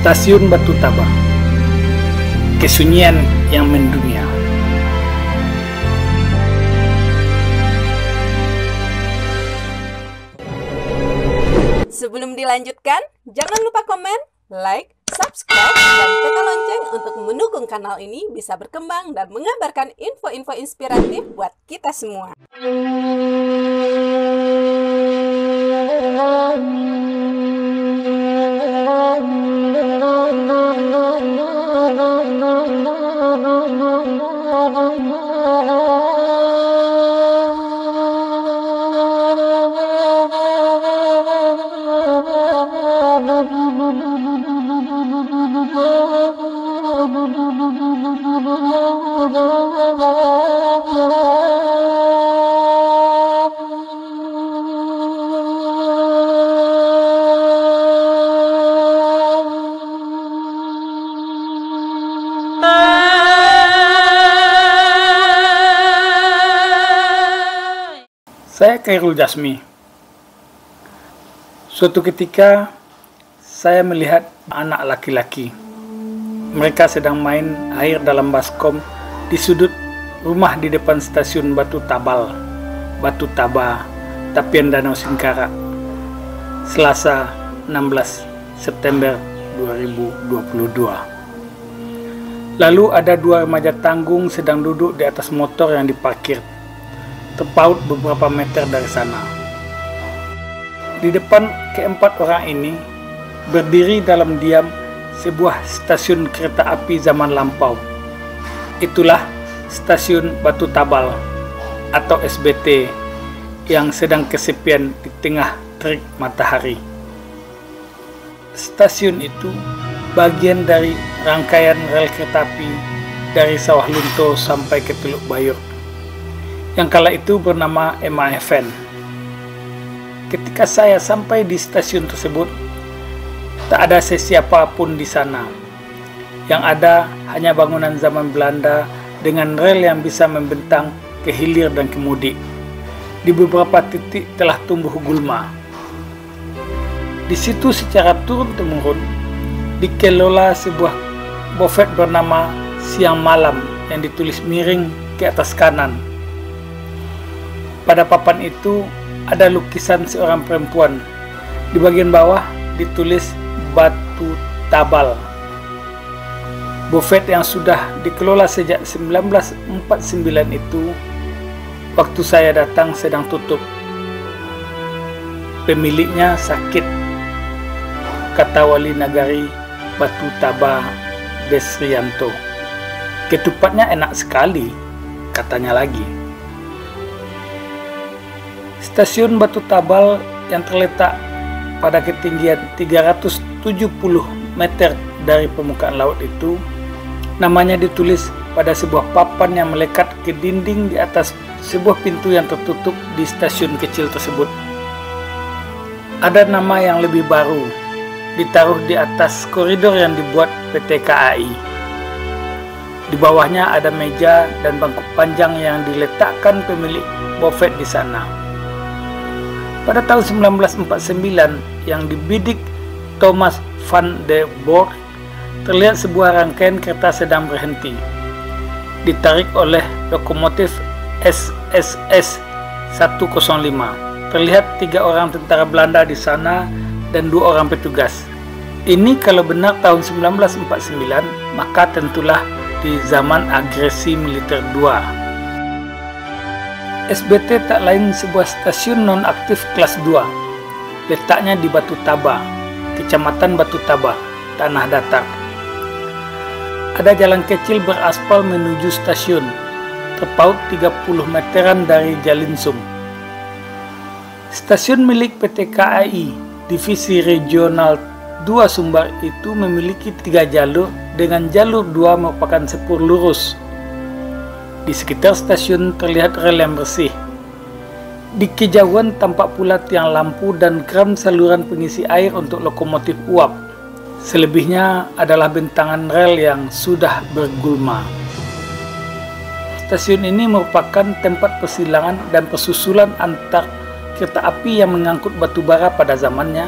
Stasiun Batu Taba, kesunyian yang mendunia. Sebelum dilanjutkan, jangan lupa komen, like, subscribe, dan tekan lonceng untuk mendukung kanal ini bisa berkembang dan mengabarkan info-info inspiratif buat kita semua. Saya Khairul Jasmi. Suatu ketika saya melihat anak laki-laki. Mereka sedang main air dalam baskom di sudut rumah di depan stasiun Batu Taba, Tapian Danau Singkarak, Selasa 16 September 2022. Lalu ada dua remaja tanggung sedang duduk di atas motor yang diparkir terpaut beberapa meter dari sana. Di depan keempat orang ini berdiri dalam diam sebuah stasiun kereta api zaman lampau. Itulah stasiun Batu Taba atau SBT yang sedang kesepian di tengah terik matahari. Stasiun itu bagian dari rangkaian rel kereta api dari Sawah Lunto sampai ke Teluk Bayur, yang kala itu bernama MAFN. Ketika saya sampai di stasiun tersebut, tak ada sesiapa pun di sana. Yang ada hanya bangunan zaman Belanda dengan rel yang bisa membentang ke hilir dan ke mudik. Di beberapa titik telah tumbuh gulma. Di situ secara turun-temurun dikelola sebuah bufet bernama Siang Malam yang ditulis miring ke atas kanan. Pada papan itu ada lukisan seorang perempuan. Di bagian bawah ditulis Batu Taba. Buffet yang sudah dikelola sejak 1949 itu, waktu saya datang sedang tutup. Pemiliknya sakit, kata wali nagari Batu Taba, Desrianto. Ketupatnya enak sekali, katanya lagi. Stasiun Batu Taba yang terletak pada ketinggian 370 meter dari permukaan laut itu, namanya ditulis pada sebuah papan yang melekat ke dinding di atas sebuah pintu yang tertutup di stasiun kecil tersebut. Ada nama yang lebih baru, ditaruh di atas koridor yang dibuat PT KAI. Di bawahnya ada meja dan bangku panjang yang diletakkan pemilik buffet di sana. Pada tahun 1949 yang dibidik Thomas van der Borch, terlihat sebuah rangkaian kereta sedang berhenti, ditarik oleh lokomotif SSS 105. Terlihat 3 orang tentara Belanda di sana dan 2 orang petugas. Ini kalau benar tahun 1949, maka tentulah di zaman agresi militer 2. SBT tak lain sebuah stasiun non-aktif kelas 2. Letaknya di Batu Taba, Kecamatan Batu Taba, Tanah Datar. Ada jalan kecil beraspal menuju stasiun, terpaut 30 meteran dari Jalinsum. Stasiun milik PT KAI, Divisi Regional 2 Sumbar itu memiliki 3 jalur dengan jalur 2 merupakan sepur lurus. Di sekitar stasiun terlihat rel yang bersih. Di kejauhan tampak pula tiang lampu dan kran saluran pengisi air untuk lokomotif uap. Selebihnya adalah bentangan rel yang sudah bergulma. Stasiun ini merupakan tempat persilangan dan persusulan antar kereta api yang mengangkut batu bara pada zamannya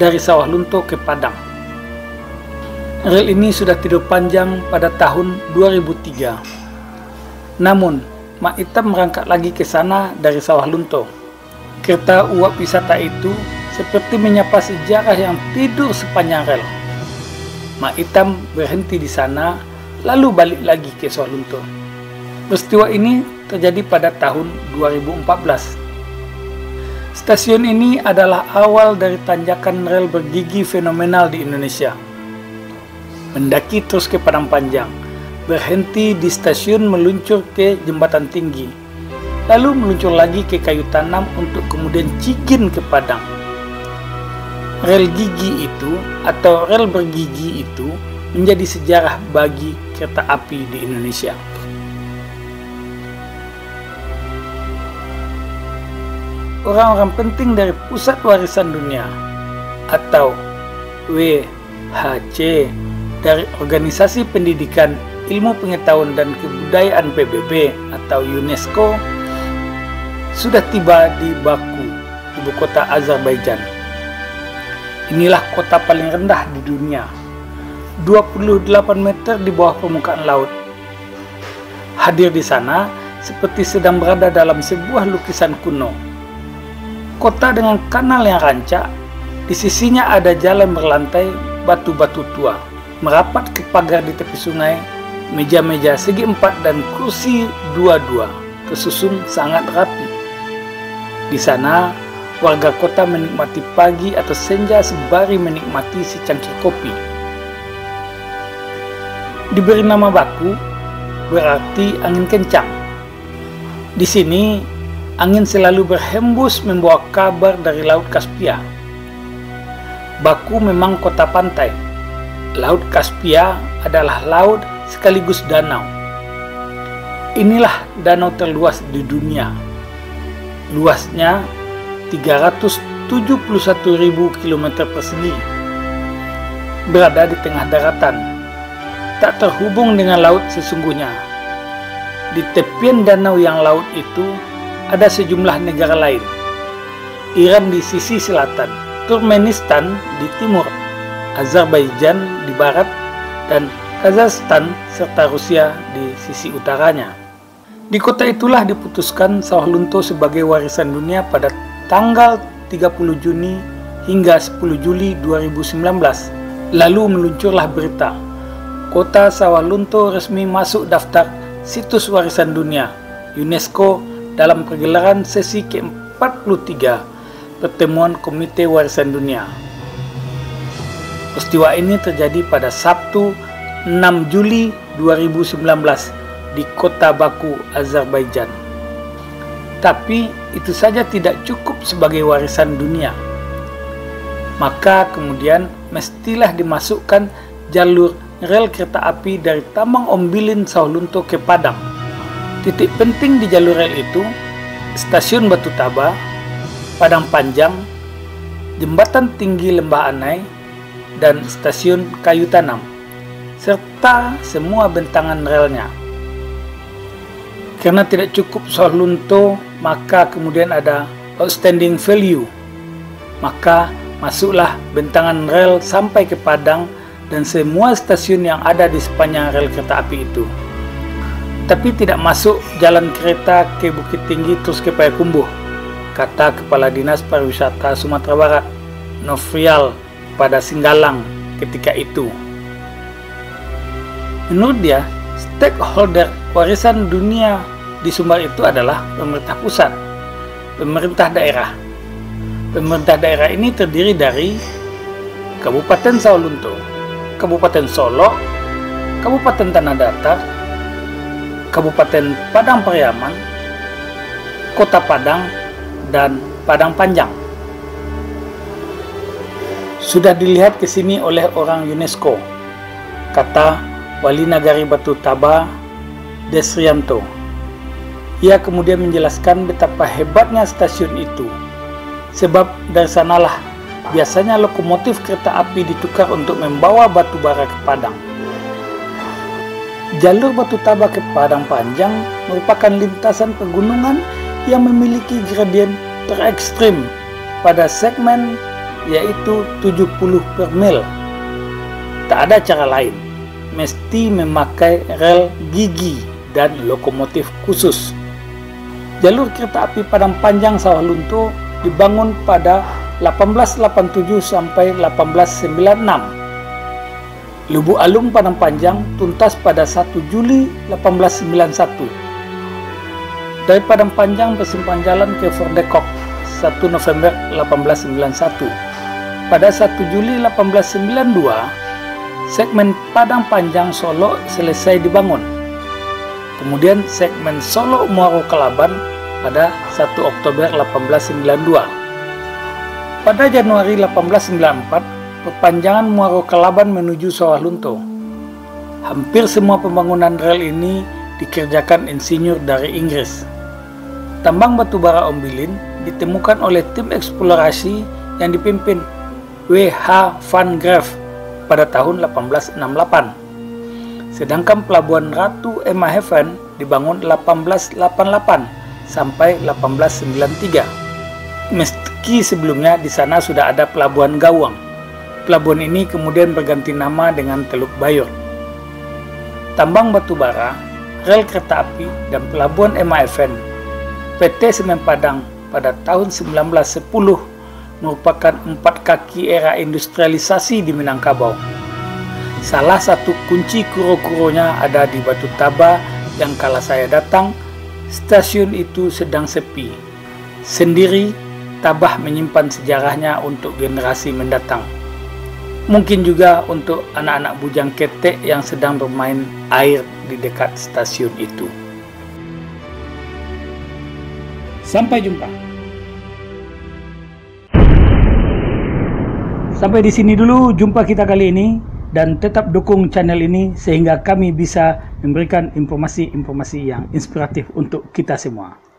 dari Sawah Lunto ke Padang. Rel ini sudah tidur panjang pada tahun 2003. Namun, Mak Itam merangkak lagi ke sana dari Sawah Lunto. Kereta uap wisata itu seperti menyapa sejarah yang tidur sepanjang rel. Mak Itam berhenti di sana, lalu balik lagi ke Sawah Lunto. Peristiwa ini terjadi pada tahun 2014. Stasiun ini adalah awal dari tanjakan rel bergigi fenomenal di Indonesia. Mendaki terus ke Padang Panjang, berhenti di stasiun meluncur ke Jembatan Tinggi, lalu meluncur lagi ke Kayu Tanam untuk kemudian Cigin ke Padang. Rel gigi itu atau rel bergigi itu menjadi sejarah bagi kereta api di Indonesia. Orang-orang penting dari Pusat Warisan Dunia atau WHC dari Organisasi Pendidikan, Ilmu Pengetahuan dan Kebudayaan PBB atau UNESCO sudah tiba di Baku, ibu kota Azerbaijan. Inilah kota paling rendah di dunia, 28 meter di bawah permukaan laut. Hadir di sana seperti sedang berada dalam sebuah lukisan kuno. Kota dengan kanal yang rancak, di sisinya ada jalan berlantai batu-batu tua, merapat ke pagar di tepi sungai, meja-meja segi empat dan kursi dua-dua, tersusun sangat rapi. Di sana, warga kota menikmati pagi atau senja sembari menikmati secangkir kopi. Diberi nama Baku, berarti angin kencang. Di sini, angin selalu berhembus membawa kabar dari Laut Kaspia. Baku memang kota pantai. Laut Kaspia adalah laut sekaligus danau. Inilah danau terluas di dunia. Luasnya 371.000 km persegi. Berada di tengah daratan. Tak terhubung dengan laut sesungguhnya. Di tepian danau yang laut itu ada sejumlah negara lain. Iran di sisi selatan, Turkmenistan di timur, Azerbaijan di barat, dan Kazakhstan serta Rusia di sisi utaranya. Di kota itulah diputuskan Sawah Lunto sebagai warisan dunia pada tanggal 30 Juni hingga 10 Juli 2019. Lalu meluncurlah berita, kota Sawah Lunto resmi masuk daftar situs warisan dunia UNESCO dalam pergelaran sesi ke-43 pertemuan Komite Warisan Dunia. Peristiwa ini terjadi pada Sabtu 6 Juli 2019 di kota Baku, Azerbaijan. Tapi itu saja tidak cukup sebagai warisan dunia. Maka kemudian mestilah dimasukkan jalur rel kereta api dari Tambang Ombilin Sawah Lunto ke Padang. Titik penting di jalur rel itu Stasiun Batu Taba, Padang Panjang, Jembatan Tinggi Lembah Anai, dan Stasiun Kayu Tanam, serta semua bentangan relnya. Karena tidak cukup Sawah Lunto, maka kemudian ada outstanding value. Maka masuklah bentangan rel sampai ke Padang dan semua stasiun yang ada di sepanjang rel kereta api itu. Tapi tidak masuk jalan kereta ke Bukit Tinggi terus ke Payakumbuh, kata Kepala Dinas Pariwisata Sumatera Barat, Nofrial, pada Singgalang ketika itu. Menurut dia, stakeholder warisan dunia di Sumbar itu adalah pemerintah pusat, pemerintah daerah. Pemerintah daerah ini terdiri dari Kabupaten Sawah Lunto, Kabupaten Solok, Kabupaten Tanah Datar, Kabupaten Padang Pariaman, Kota Padang, dan Padang Panjang. Sudah dilihat ke sini oleh orang UNESCO, kata Wali Nagari Batu Taba, Desrianto. Ia kemudian menjelaskan betapa hebatnya stasiun itu, sebab dari sanalah biasanya lokomotif kereta api ditukar untuk membawa batu bara ke Padang. Jalur Batu Taba ke Padang Panjang merupakan lintasan pegunungan yang memiliki gradien terekstrim pada segmen yaitu 70 per mil. Tak ada cara lain, mesti memakai rel gigi dan lokomotif khusus. Jalur kereta api Padang Panjang Sawah Lunto dibangun pada 1887 sampai 1896. Lubuk Alung Padang Panjang tuntas pada 1 Juli 1891. Dari Padang Panjang bersimpang jalan ke Fordekok 1 November 1891. Pada 1 Juli 1892, segmen Padang Panjang Solo selesai dibangun. Kemudian segmen Solo Muaro Kelaban pada 1 Oktober 1892. Pada Januari 1894, perpanjangan Muaro Kelaban menuju Sawah Lunto. Hampir semua pembangunan rel ini dikerjakan insinyur dari Inggris. Tambang batubara Ombilin ditemukan oleh tim eksplorasi yang dipimpin W.H. van Graaf pada tahun 1868. Sedangkan pelabuhan Ratu Emma Haven dibangun 1888 sampai 1893. Meski sebelumnya di sana sudah ada pelabuhan Gawang. Pelabuhan ini kemudian berganti nama dengan Teluk Bayur. Tambang batubara, rel kereta api, dan pelabuhan Emma Haven, PT Semen Padang pada tahun 1910 merupakan 4 kaki era industrialisasi di Minangkabau. Salah satu kunci kuro-kuronya ada di Batu Taba yang kala saya datang, stasiun itu sedang sepi. Sendiri, Tabah menyimpan sejarahnya untuk generasi mendatang. Mungkin juga untuk anak-anak bujang ketek yang sedang bermain air di dekat stasiun itu. Sampai jumpa. Sampai di sini dulu jumpa kita kali ini, dan tetap dukung channel ini sehingga kami bisa memberikan informasi-informasi yang inspiratif untuk kita semua.